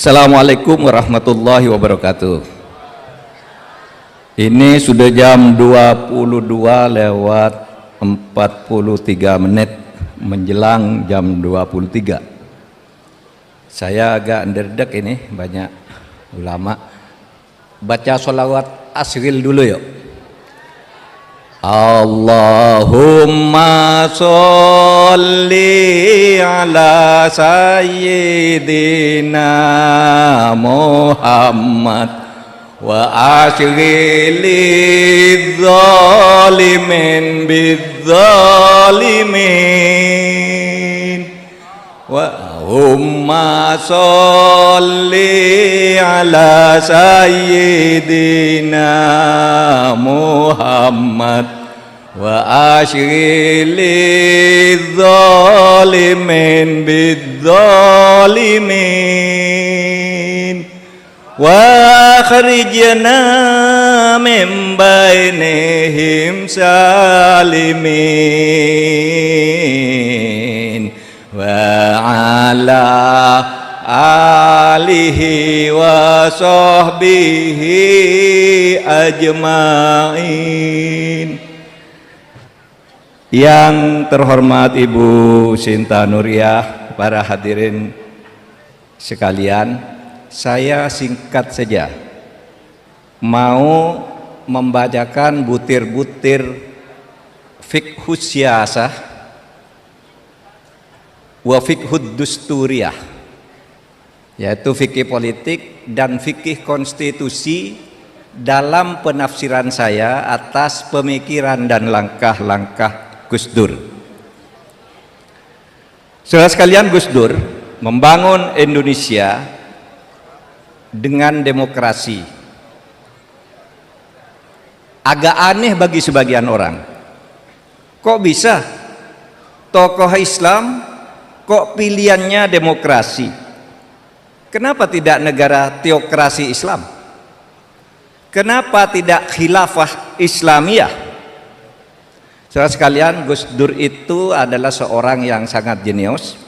Assalamualaikum warahmatullahi wabarakatuh. Ini sudah jam 22:43 menjelang jam 23. Saya agak nderdek ini, banyak ulama. Baca sholawat asril dulu yuk. Allahumma sholli ala sayyidina Muhammad wa ashril zalimin bizzalimin wa Allahumma sholli ala sayyidina Muhammad wa ashril zalimin bizzalimin wa akhrijna min bainihim salimin wa ala alihi wa sahbihi ajmain. Yang terhormat Ibu Sinta Nuriyah, para hadirin sekalian, saya singkat saja mau membacakan butir-butir fiqhus siyasah wa fiqhud dusturiyah, yaitu fikih politik dan fikih konstitusi dalam penafsiran saya atas pemikiran dan langkah-langkah Gus Dur. Saudara sekalian, Gus Dur membangun Indonesia dengan demokrasi. Agak aneh bagi sebagian orang, kok bisa tokoh Islam kok pilihannya demokrasi? Kenapa tidak negara teokrasi Islam? Kenapa tidak khilafah Islamiyah? Saudara sekalian, Gus Dur itu adalah seorang yang sangat jenius.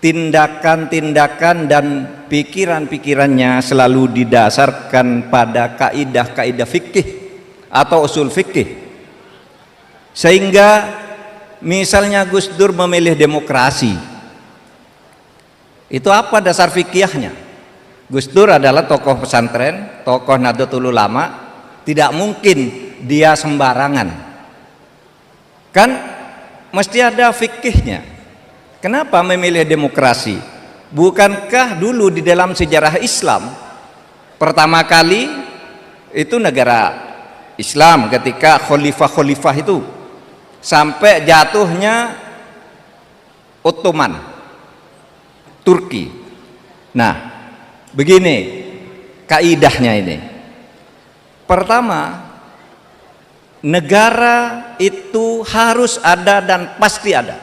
Tindakan-tindakan dan pikiran-pikirannya selalu didasarkan pada kaidah-kaidah fikih atau usul fikih. Sehingga misalnya Gus Dur memilih demokrasi, itu apa dasar fikihnya? Gus Dur adalah tokoh pesantren, tokoh Nahdlatul Ulama, tidak mungkin dia sembarangan. Kan mesti ada fikihnya. Kenapa memilih demokrasi? Bukankah dulu di dalam sejarah Islam pertama kali itu negara Islam ketika khalifah-khalifah itu sampai jatuhnya Ottoman, Turki. Nah, begini kaidahnya ini. Pertama, negara itu harus ada dan pasti ada.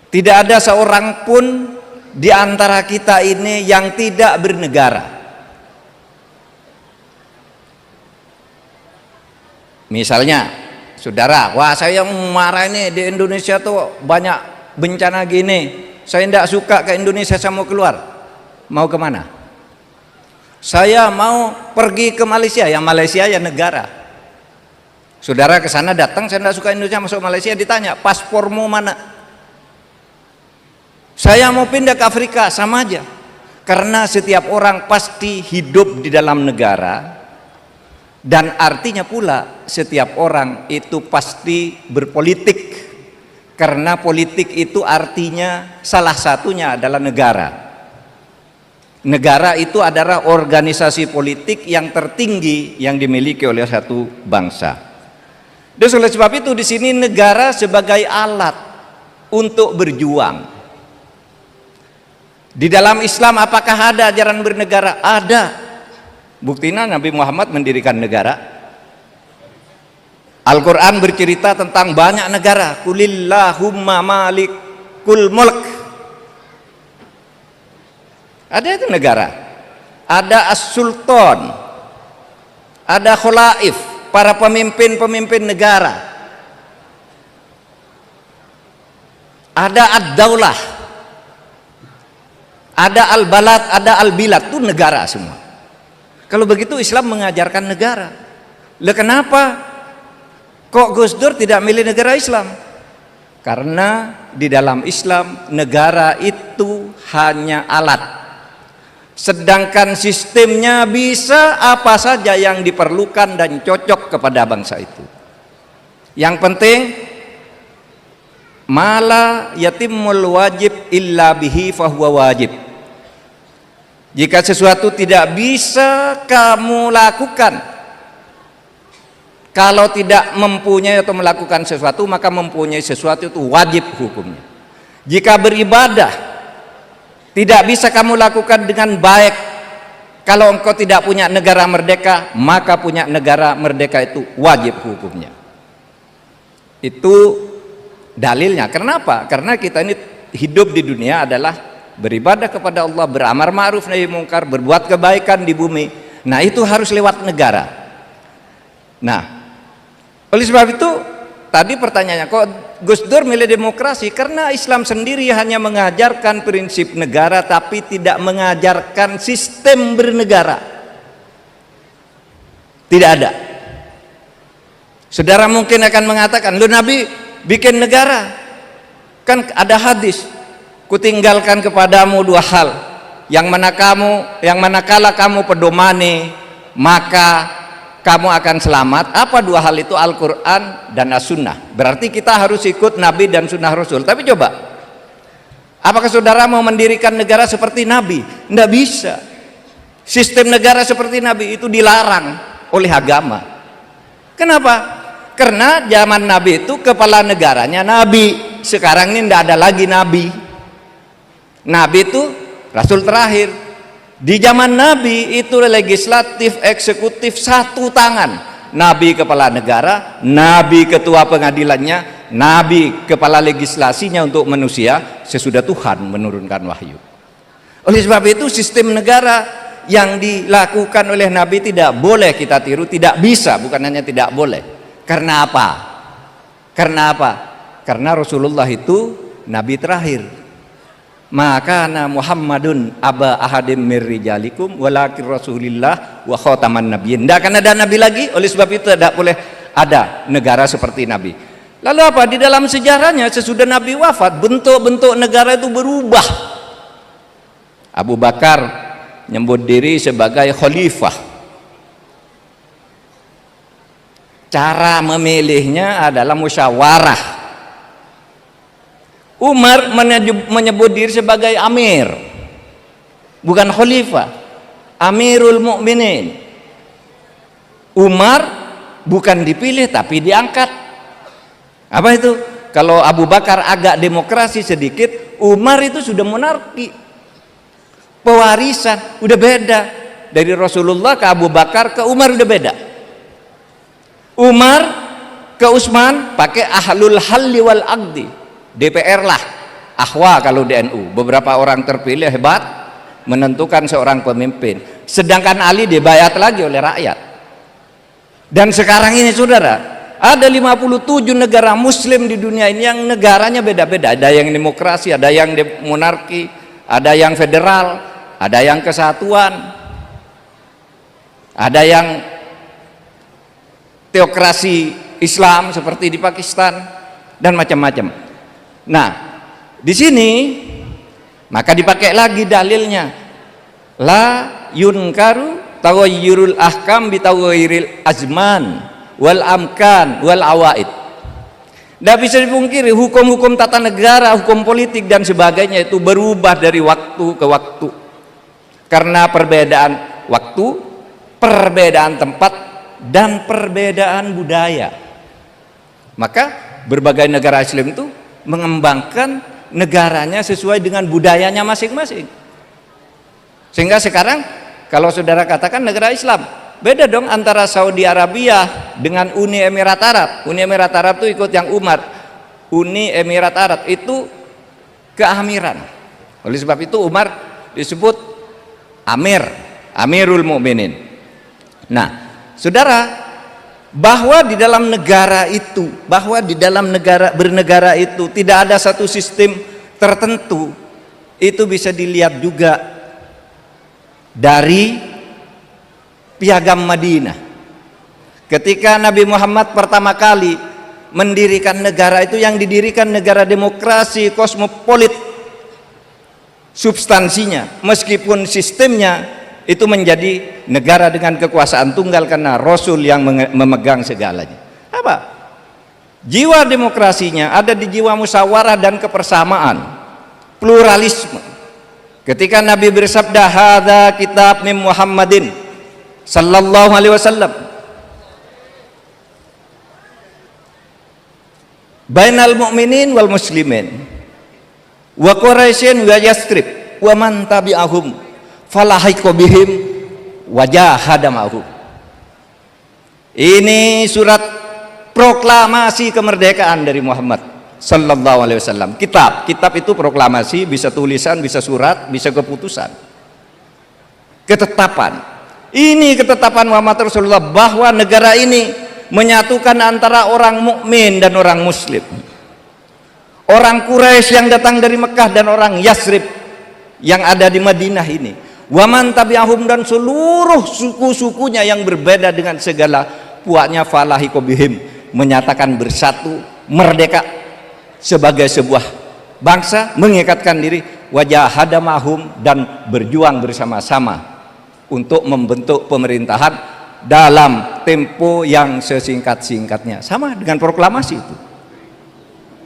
Tidak ada seorang pun di antara kita ini yang tidak bernegara. Misalnya, saudara, wah saya marah ini di Indonesia tuh banyak bencana gini. Saya tidak suka ke Indonesia, saya mau keluar. Mau kemana? Saya mau pergi ke Malaysia, ya Malaysia ya negara. Saudara ke sana datang, saya tidak suka Indonesia, masuk Malaysia, ditanya paspormu mana? Saya mau pindah ke Afrika, sama aja. Karena setiap orang pasti hidup di dalam negara, dan artinya pula setiap orang itu pasti berpolitik. Karena politik itu artinya salah satunya adalah negara. Negara itu adalah organisasi politik yang tertinggi yang dimiliki oleh satu bangsa. Dan oleh sebab itu di sini negara sebagai alat untuk berjuang. Di dalam Islam apakah ada ajaran bernegara? Ada. Buktinya Nabi Muhammad mendirikan negara. Al-Quran bercerita tentang banyak negara. Kulillahumma malikul mulk. Ada itu negara, ada as-sultan, ada khulaif, para pemimpin-pemimpin negara, ada ad-daulah, Ada al-balad, ada al-bilad, itu negara semua. Kalau begitu Islam mengajarkan negara. Lah kenapa kok Gus Dur tidak milih negara Islam? Karena di dalam Islam negara itu hanya alat, sedangkan sistemnya bisa apa saja yang diperlukan dan cocok kepada bangsa itu. Yang penting mala yatimul wajib illa bihi fahuwa wajib. Jika sesuatu tidak bisa kamu lakukan, kalau tidak mempunyai atau melakukan sesuatu, maka mempunyai sesuatu itu wajib hukumnya. Jika beribadah tidak bisa kamu lakukan dengan baik, kalau engkau tidak punya negara merdeka, maka punya negara merdeka itu wajib hukumnya. Itu dalilnya. Kenapa? Karena kita ini hidup di dunia adalah beribadah kepada Allah, beramar ma'ruf nahi mungkar, berbuat kebaikan di bumi. Nah, itu harus lewat negara. Nah, oleh sebab itu tadi pertanyaannya, kok Gus Dur milih demokrasi? Karena Islam sendiri hanya mengajarkan prinsip negara tapi tidak mengajarkan sistem bernegara. Tidak ada. Saudara mungkin akan mengatakan, lu Nabi bikin negara, kan ada hadis, kutinggalkan kepadamu dua hal, yang manakala kamu pedomani maka kamu akan selamat. Apa dua hal itu? Al-Quran dan As-Sunnah. Berarti kita harus ikut Nabi dan Sunnah Rasul. Tapi coba, apakah saudara mau mendirikan negara seperti Nabi? Tidak bisa. Sistem negara seperti Nabi itu dilarang oleh agama. Kenapa? Karena zaman Nabi itu kepala negaranya Nabi. Sekarang ini tidak ada lagi Nabi. Nabi itu Rasul terakhir. Di zaman Nabi itu legislatif, eksekutif satu tangan. Nabi kepala negara, Nabi ketua pengadilannya, Nabi kepala legislasinya untuk manusia sesudah Tuhan menurunkan wahyu. Oleh sebab itu sistem negara yang dilakukan oleh Nabi tidak boleh kita tiru, tidak bisa, bukan hanya tidak boleh. Karena apa? Karena apa? Karena Rasulullah itu Nabi terakhir. Maka Muhammadun aba ahadim mir rijalikum walakin Rasulillah wa khataman nabiyyin. Tidak akan ada nabi lagi, oleh sebab itu tidak boleh ada negara seperti Nabi. Lalu apa? Di dalam sejarahnya sesudah Nabi wafat, bentuk-bentuk negara itu berubah. Abu Bakar menyebut diri sebagai khalifah. Cara memilihnya adalah musyawarah. Umar menyebut diri sebagai amir, bukan khalifah, amirul mukminin. Umar bukan dipilih tapi diangkat. Apa itu? Kalau Abu Bakar agak demokrasi sedikit, Umar itu sudah monarki, pewarisan, udah beda. Dari Rasulullah ke Abu Bakar ke Umar udah beda. Umar ke Utsman pakai ahlul halli wal aqdi, DPR lah, ahwa kalau di NU, beberapa orang terpilih hebat menentukan seorang pemimpin. Sedangkan Ali dibayat lagi oleh rakyat. Dan sekarang ini saudara, ada 57 negara muslim di dunia ini yang negaranya beda-beda. Ada yang demokrasi, ada yang monarki, ada yang federal, ada yang kesatuan, ada yang teokrasi Islam seperti di Pakistan, dan macam-macam. Nah, di sini maka dipakai lagi dalilnya, la yunkaru tawayyurul ahkam bitawayiril azman wal amkan wal awaid. Tidak bisa dipungkiri hukum-hukum tata negara, hukum politik dan sebagainya itu berubah dari waktu ke waktu karena perbedaan waktu, perbedaan tempat, dan perbedaan budaya. Maka berbagai negara Islam itu mengembangkan negaranya sesuai dengan budayanya masing-masing. Sehingga sekarang kalau saudara katakan negara Islam, beda dong antara Saudi Arabia dengan Uni Emirat Arab. Uni Emirat Arab itu ikut yang Umar, Uni Emirat Arab itu keamiran. Oleh sebab itu Umar disebut Amir, Amirul Mukminin. Nah, saudara, bahwa di dalam negara itu, bernegara itu tidak ada satu sistem tertentu itu bisa dilihat juga dari Piagam Madinah. Ketika Nabi Muhammad pertama kali mendirikan negara, itu yang didirikan negara demokrasi kosmopolit substansinya, meskipun sistemnya itu menjadi negara dengan kekuasaan tunggal karena Rasul yang memegang segalanya. Apa? Jiwa demokrasinya ada di jiwa musyawarah dan kebersamaan, pluralisme. Ketika Nabi bersabda, hadza kitab min Muhammadin sallallahu alaihi wasallam bainal mu'minin wal muslimin wa quraisyin wa yasrib wa man tabi'ahum falahiqu bihim wa jahada ma'hum. Ini surat proklamasi kemerdekaan dari Muhammad sallallahu alaihi wasallam. Kitab itu proklamasi, bisa tulisan, bisa surat, bisa keputusan, ketetapan. Ini ketetapan Muhammad Rasulullah bahwa negara ini menyatukan antara orang mukmin dan orang muslim, orang Quraisy yang datang dari Mekah dan orang Yasrib yang ada di Madinah ini, waman tabi'ahum, dan seluruh suku-sukunya yang berbeda dengan segala puaknya, falahiqu bihim, menyatakan bersatu, merdeka sebagai sebuah bangsa, mengikatkan diri, wajahada mahum, dan berjuang bersama-sama untuk membentuk pemerintahan dalam tempo yang sesingkat-singkatnya. Sama dengan proklamasi itu.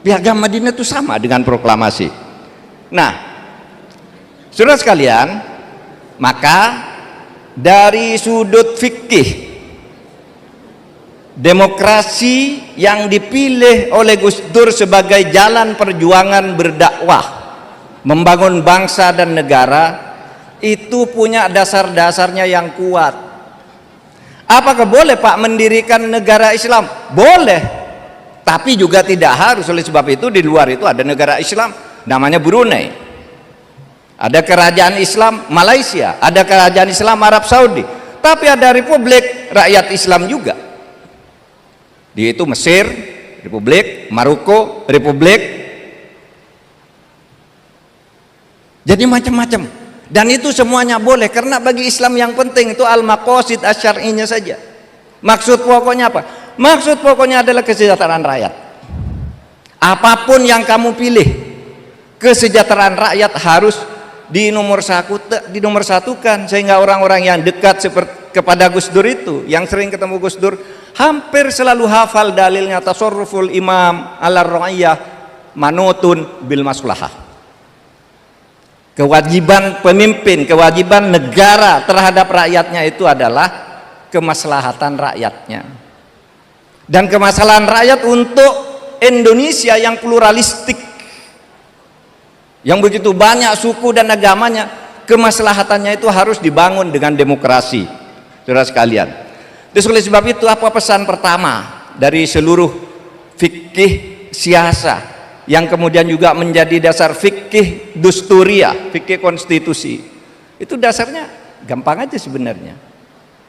Piagam Madinah itu sama dengan proklamasi. Nah, saudara sekalian, maka dari sudut fikih, demokrasi yang dipilih oleh Gus Dur sebagai jalan perjuangan berdakwah membangun bangsa dan negara itu punya dasar-dasarnya yang kuat. Apakah boleh Pak mendirikan negara Islam? Boleh, tapi juga tidak harus. Oleh sebab itu di luar itu ada negara Islam namanya Brunei, ada kerajaan Islam Malaysia, ada kerajaan Islam Arab Saudi, tapi ada republik rakyat Islam juga. Yaitu Mesir, Republik, Maroko, Republik. Jadi macam-macam. Dan itu semuanya boleh, karena bagi Islam yang penting itu al-maqasid asy-syar'iyyah saja. Maksud pokoknya apa? Maksud pokoknya adalah kesejahteraan rakyat. Apapun yang kamu pilih, kesejahteraan rakyat harus dinomorsatukan, sehingga orang-orang yang dekat kepada Gus Dur itu, yang sering ketemu Gus Dur, hampir selalu hafal dalilnya, tasarruful imam ala ra'iyah manutun bil maslahah. Kewajiban pemimpin, kewajiban negara terhadap rakyatnya itu adalah kemaslahatan rakyatnya. Dan kemaslahatan rakyat untuk Indonesia yang pluralistik, yang begitu banyak suku dan agamanya, kemaslahatannya itu harus dibangun dengan demokrasi. Saudara sekalian, oleh sebab itu apa pesan pertama dari seluruh fikih siasa yang kemudian juga menjadi dasar fikih dusturia, fikih konstitusi? Itu dasarnya gampang aja sebenarnya.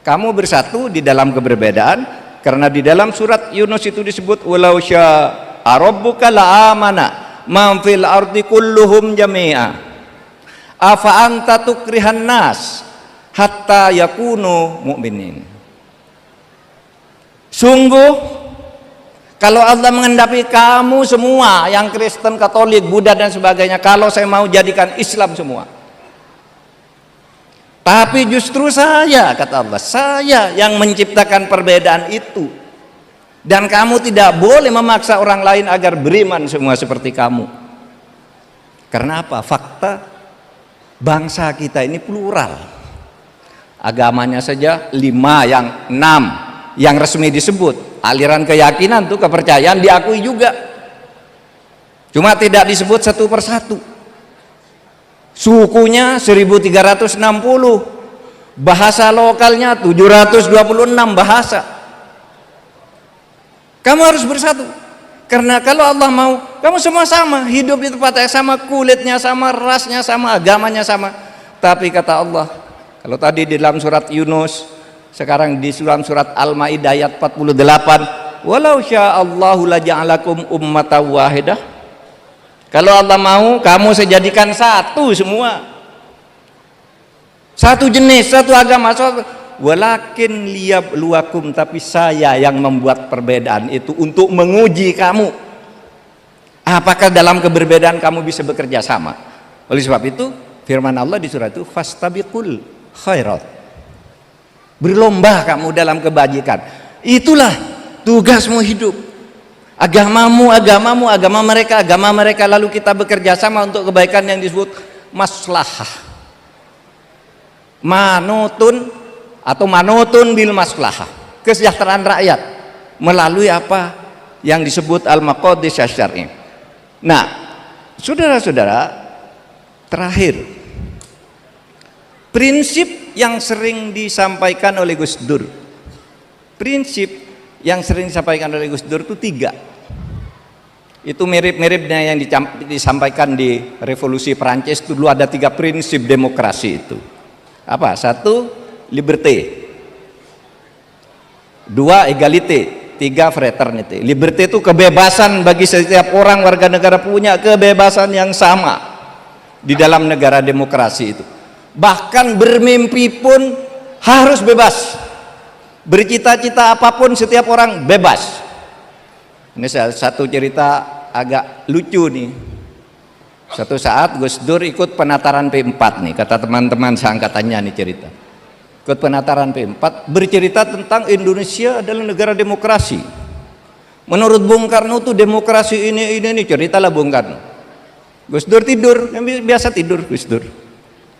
Kamu bersatu di dalam keberbedaan, karena di dalam surat Yunus itu disebut walau syaa rabbuka la'amana man fil ardi kulluhum jami'a afa anta tukrihan nas hatta yakunu mu'minin. Sungguh kalau Allah menghendaki kamu semua yang Kristen, Katolik, Buddha dan sebagainya, kalau saya mau jadikan Islam semua, tapi justru saya, kata Allah, saya yang menciptakan perbedaan itu, dan kamu tidak boleh memaksa orang lain agar beriman semua seperti kamu. Karena apa? Fakta bangsa kita ini plural, agamanya saja 5, yang 6 yang resmi disebut, aliran keyakinan tuh, kepercayaan diakui juga, cuma tidak disebut satu persatu. Sukunya 1360, bahasa lokalnya 726 bahasa. Kamu harus bersatu, karena kalau Allah mau kamu semua sama, hidup di tempat yang sama, kulitnya sama, rasnya sama, agamanya sama. Tapi kata Allah, kalau tadi di dalam surat Yunus, sekarang di dalam surat Al-Maidah ayat 48, walau sya'allahu laja'alakum ummatan wahidah, Kalau Allah mau, kamu saya jadikan satu semua, satu jenis, satu agama, walakin liyabluwakum, tapi saya yang membuat perbedaan itu untuk menguji kamu, apakah dalam keberbedaan kamu bisa bekerja sama. Oleh sebab itu firman Allah di surat itu, fastabiqul khairat, berlomba kamu dalam kebajikan. Itulah tugasmu hidup. Agamamu, agama mereka, lalu kita bekerja sama untuk kebaikan yang disebut maslahah. Manutun atau manutun bil maslahah, kesejahteraan rakyat melalui apa yang disebut al-maqadis syar'i. Nah, saudara-saudara, terakhir, prinsip yang sering disampaikan oleh Gus Dur, prinsip yang sering disampaikan oleh Gus Dur itu 3. Itu mirip-miripnya yang disampaikan di Revolusi Perancis. Dulu ada 3 prinsip demokrasi itu. Apa? 1, liberté, 2, égalité, 3, fraternité. Liberté itu kebebasan bagi setiap orang warga negara, punya kebebasan yang sama di dalam negara demokrasi itu. Bahkan bermimpi pun harus bebas, bercita-cita apapun setiap orang bebas. Ini satu cerita agak lucu nih. Satu saat Gus Dur ikut penataran P4 nih, kata teman-teman seangkatannya nih cerita. Ikut penataran P4, bercerita tentang Indonesia adalah negara demokrasi. Menurut Bung Karno tuh demokrasi ini ceritalah Bung Karno. Gus Dur tidur, biasa tidur Gus Dur.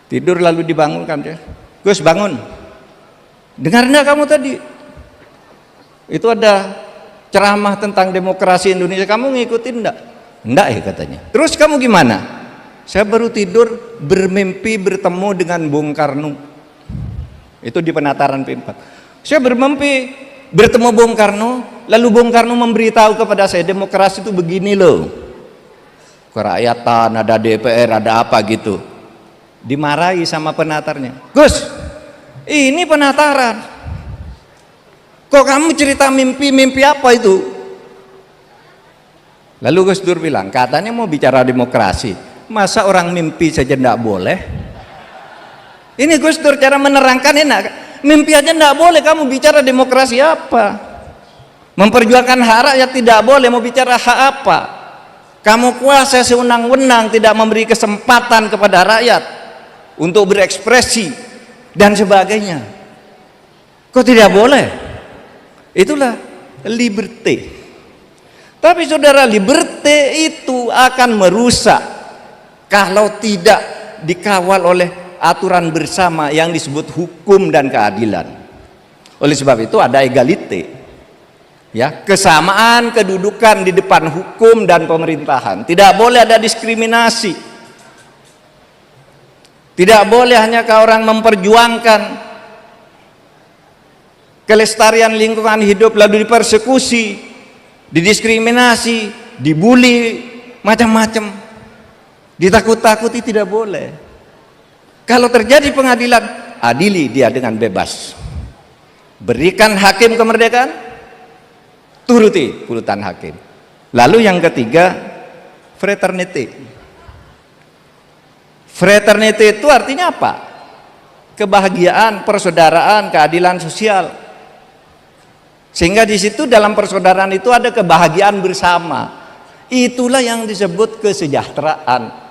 Tidur lalu dibangunkan dia. Gus, bangun. Dengar enggak kamu tadi? Itu ada ceramah tentang demokrasi Indonesia, kamu ngikutin enggak? Enggak ya katanya. Terus kamu gimana? Saya baru tidur bermimpi bertemu dengan Bung Karno. Itu di penataran P4. Saya bermimpi bertemu Bung Karno, lalu Bung Karno memberitahu kepada saya, demokrasi itu begini loh, kerakyatan, ada DPR, ada apa gitu. Dimarahi sama penatarnya. Gus, ini penataran, kok kamu cerita mimpi apa itu? Lalu Gus Dur bilang, katanya mau bicara demokrasi, masa orang mimpi saja tidak boleh? Ini Gus Dur cara menerangkan enak, mimpi aja tidak boleh, kamu bicara demokrasi apa? Memperjuangkan hak rakyat tidak boleh, mau bicara hak apa? Kamu kuasa sewenang-wenang, tidak memberi kesempatan kepada rakyat untuk berekspresi dan sebagainya. Kok tidak boleh? Itulah liberté. Tapi saudara, liberté itu akan merusak kalau tidak dikawal oleh aturan bersama yang disebut hukum dan keadilan. Oleh sebab itu ada égalité, ya, kesamaan kedudukan di depan hukum dan pemerintahan. Tidak boleh ada diskriminasi. Tidak boleh hanya orang memperjuangkan kelestarian lingkungan hidup lalu dipersekusi, didiskriminasi, dibully, macam-macam, ditakut-takuti, tidak boleh. Kalau terjadi pengadilan, adili dia dengan bebas. Berikan hakim kemerdekaan, turuti putusan hakim. Lalu yang ketiga, fraternity. Fraternity itu artinya apa? Kebahagiaan, persaudaraan, keadilan sosial. Sehingga di situ dalam persaudaraan itu ada kebahagiaan bersama. Itulah yang disebut kesejahteraan,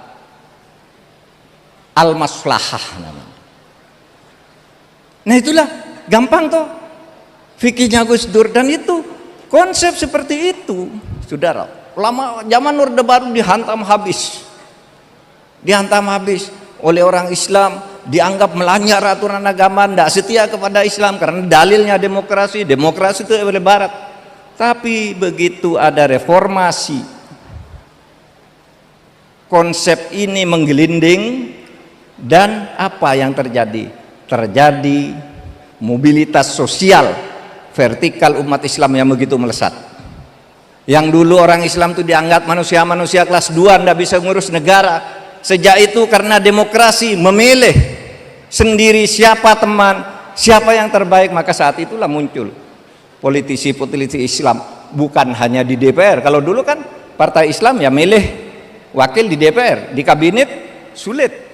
al-maslahah namanya. Nah itulah gampang toh fikihnya Gus Dur, dan itu konsep seperti itu, saudara. Lama zaman Orde Baru dihantam habis oleh orang Islam, dianggap melanggar aturan agama, tidak setia kepada Islam karena dalilnya demokrasi itu oleh Barat. Tapi begitu ada reformasi, konsep ini menggelinding, dan apa yang terjadi? Terjadi mobilitas sosial vertikal umat Islam yang begitu melesat. Yang dulu orang Islam itu dianggap manusia kelas 2, tidak bisa ngurus negara. Sejak itu karena demokrasi memilih sendiri siapa teman, siapa yang terbaik, maka saat itulah muncul politisi Islam, bukan hanya di DPR. Kalau dulu kan partai Islam ya milih wakil di DPR, di kabinet sulit.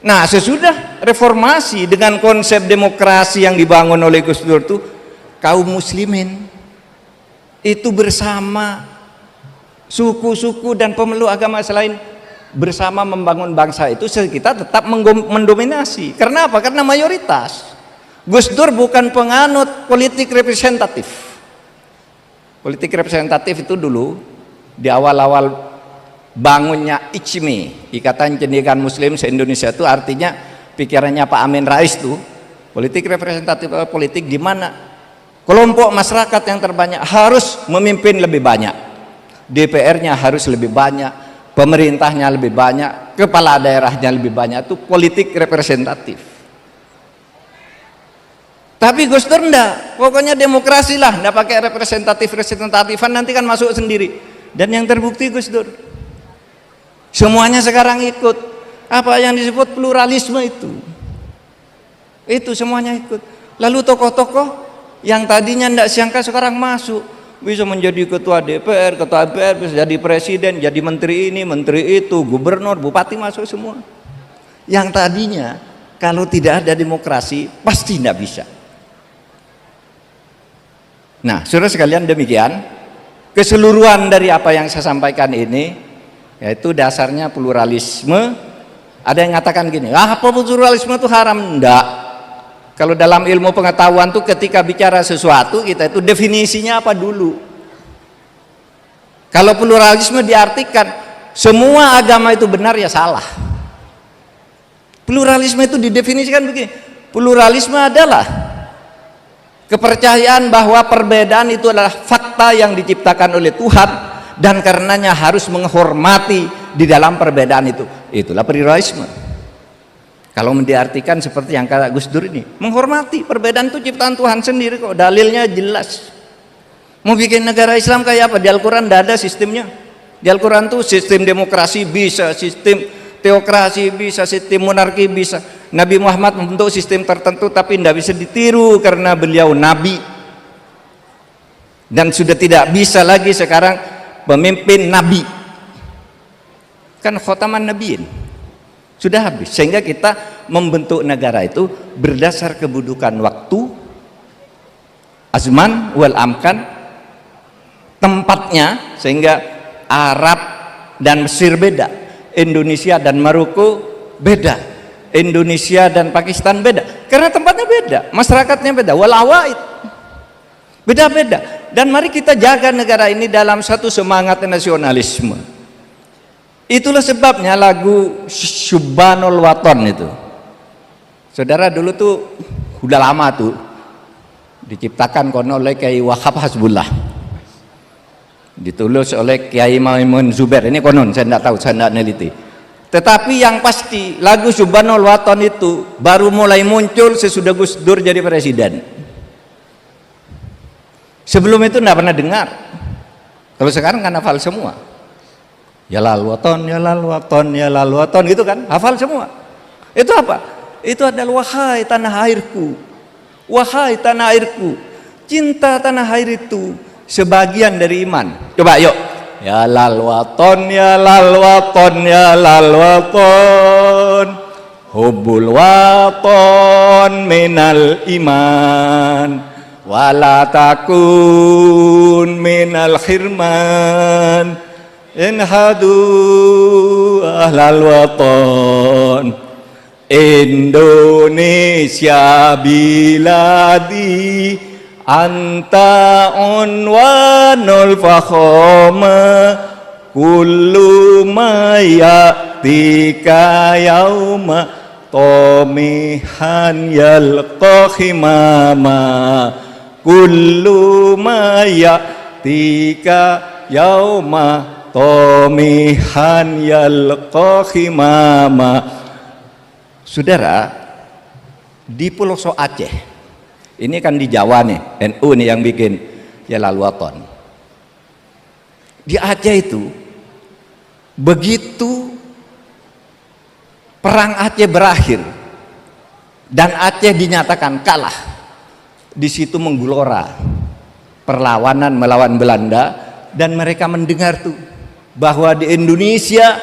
Nah, sesudah reformasi dengan konsep demokrasi yang dibangun oleh Gus Dur itu, kaum muslimin itu bersama suku-suku dan pemeluk agama selain bersama membangun bangsa itu, kita tetap mendominasi. Karena apa? Karena mayoritas. Gus Dur bukan penganut politik representatif. Politik representatif itu dulu di awal-awal bangunnya ICMI, Ikatan Cendekiawan Muslim se-Indonesia, itu artinya pikirannya Pak Amin Rais tuh, politik representatif, politik di mana kelompok masyarakat yang terbanyak harus memimpin lebih banyak, DPR-nya harus lebih banyak, pemerintahnya lebih banyak, kepala daerahnya lebih banyak. Itu politik representatif. Tapi Gus Dur enggak, pokoknya demokrasi lah, enggak pakai representatifan, nanti kan masuk sendiri. Dan yang terbukti Gus Dur, semuanya sekarang ikut apa yang disebut pluralisme itu semuanya ikut. Lalu tokoh-tokoh yang tadinya enggak sangka sekarang masuk, bisa menjadi ketua DPR, ketua MPR, bisa jadi presiden, jadi menteri ini, menteri itu, gubernur, bupati, masuk semua. Yang tadinya kalau tidak ada demokrasi pasti enggak bisa. Nah, saudara sekalian, demikian keseluruhan dari apa yang saya sampaikan ini, yaitu dasarnya pluralisme. Ada yang mengatakan gini, apa pluralisme itu haram? Enggak. Kalau dalam ilmu pengetahuan tuh ketika bicara sesuatu, kita itu definisinya apa dulu. Kalau pluralisme diartikan semua agama itu benar, ya salah. Pluralisme itu didefinisikan begini, pluralisme adalah kepercayaan bahwa perbedaan itu adalah fakta yang diciptakan oleh Tuhan, dan karenanya harus menghormati di dalam perbedaan itu. Itulah pluralisme. Kalau diartikan seperti yang kata Gus Dur ini, menghormati perbedaan itu ciptaan Tuhan sendiri kok, dalilnya jelas. Mau bikin negara Islam kayak apa? Di Al-Quran tidak ada sistemnya. Di Al-Quran tuh sistem demokrasi bisa, sistem teokrasi bisa, sistem monarki bisa. Nabi Muhammad membentuk sistem tertentu tapi tidak bisa ditiru karena beliau nabi, dan sudah tidak bisa lagi sekarang pemimpin nabi, kan khotaman nabiin sudah habis. Sehingga kita membentuk negara itu berdasar kebudukan waktu, azman wal amkan, tempatnya, sehingga Arab dan Mesir beda, Indonesia dan Maroko beda, Indonesia dan Pakistan beda, karena tempatnya beda, masyarakatnya beda, walawaid beda-beda. Dan mari kita jaga negara ini dalam satu semangat nasionalisme. Itulah sebabnya lagu Syubbanul Waton itu, saudara, dulu tuh udah lama tuh diciptakan konon oleh Kiai Wahab Hasbullah, ditulis oleh Kiai Maimun Zubair. Ini konon, saya tidak tahu, saya tidak neliti. Tetapi yang pasti lagu Syubbanul Waton itu baru mulai muncul sesudah Gus Dur jadi presiden. Sebelum itu tidak pernah dengar. Kalau sekarang kan hafal semua. Ya lal waton, ya lal waton, ya lal waton, gitu kan, hafal semua. Itu apa? Itu adalah wahai tanah airku, wahai tanah airku. Cinta tanah air itu sebagian dari iman. Coba yuk. Ya lal waton, ya lal waton, ya lal waton, hubbul waton minal iman, wala takun minal khirman, inhadu ahlal waton, Indonesia biladi, anta unwanul fakhoma, kullu ma ya'tika yauma tomihan yalqa khimama, kullu ma ya'tika yauma tomihan yalqa khimama. Saudara, di pelosok Aceh, ini kan di Jawa nih, NU nih yang bikin ya lal waton. Di Aceh itu begitu perang Aceh berakhir dan Aceh dinyatakan kalah, di situ menggelora perlawanan melawan Belanda, dan mereka mendengar tuh bahwa di Indonesia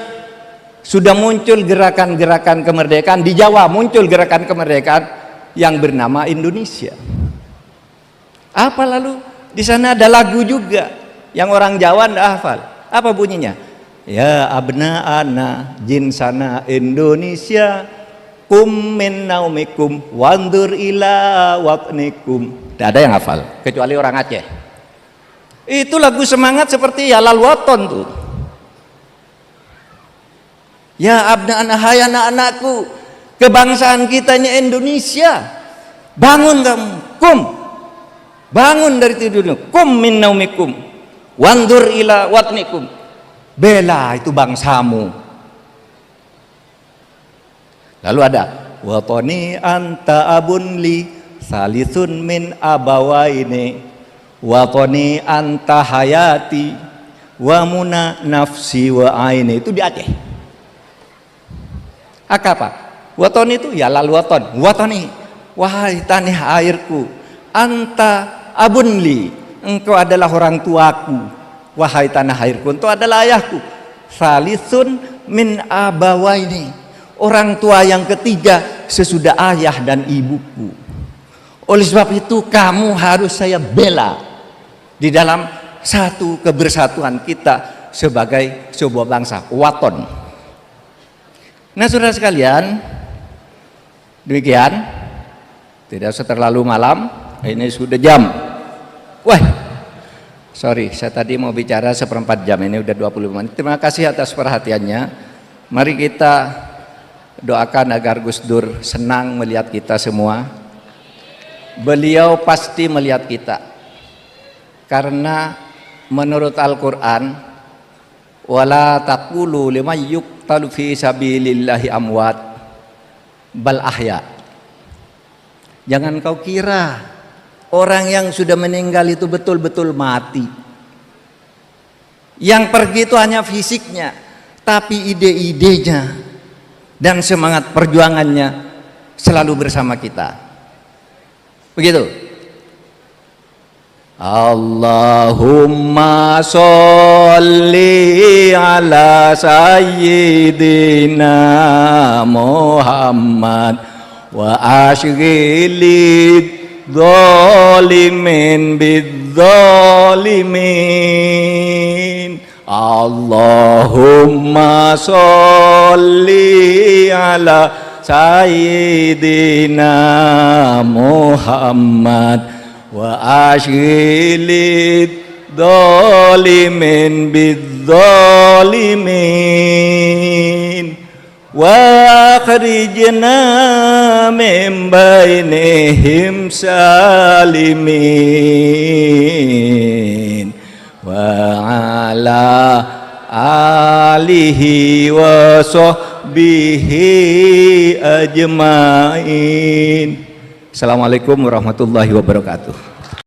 sudah muncul gerakan-gerakan kemerdekaan. Di Jawa muncul gerakan kemerdekaan yang bernama Indonesia. Apa lalu? Di sana ada lagu juga yang orang Jawa tidak hafal. Apa bunyinya? Ya abna ana jinsana Indonesia kum min naumikum wandur ila watnikum. Tidak ada yang hafal kecuali orang Aceh. Itu lagu semangat seperti ya lal waton tuh. Ya abna ana, hai anak-anakku, kebangsaan kita ini Indonesia. Bangun kamu, kum. Bangun dari tidurmu, kum min naumikum wandur ila watnikum. Bela itu bangsamu. Lalu ada watoni anta abun li salisun min abawaini watoni anta hayati wa muna nafsi wa aini. Itu di Aceh. Apa? Waton itu ya lalu waton. Watoni, wahai tanah airku, anta abunli, engkau adalah orang tuaku. Wahai tanah airku, engkau adalah ayahku. Salisun min abawaini, orang tua yang ketiga sesudah ayah dan ibuku. Oleh sebab itu kamu harus saya bela di dalam satu kebersatuan kita sebagai sebuah bangsa. Waton. Nah saudara sekalian, demikian, tidak usah terlalu malam, ini sudah jam. Wah, sorry, saya tadi mau bicara seperempat jam, ini udah 20 menit. Terima kasih atas perhatiannya. Mari kita doakan agar Gus Dur senang melihat kita semua. Beliau pasti melihat kita, karena menurut Al-Quran, wala taqulu liman yuqtalu fi sabilillahi amwat bal ahya. Jangan kau kira orang yang sudah meninggal itu betul-betul mati. Yang pergi itu hanya fisiknya, tapi ide-idenya dan semangat perjuangannya selalu bersama kita. Begitu. Allahumma sholli ala sayyidina Muhammad wa ashghilid zalimin bidzalimin. Allahumma sholli ala sayyidina Muhammad wa ashghilid zalimin bidzalimin wa akhrijna min bainihim salimin wa ala alihi wa sahbihi ajmain. Assalamualaikum warahmatullahi wabarakatuh.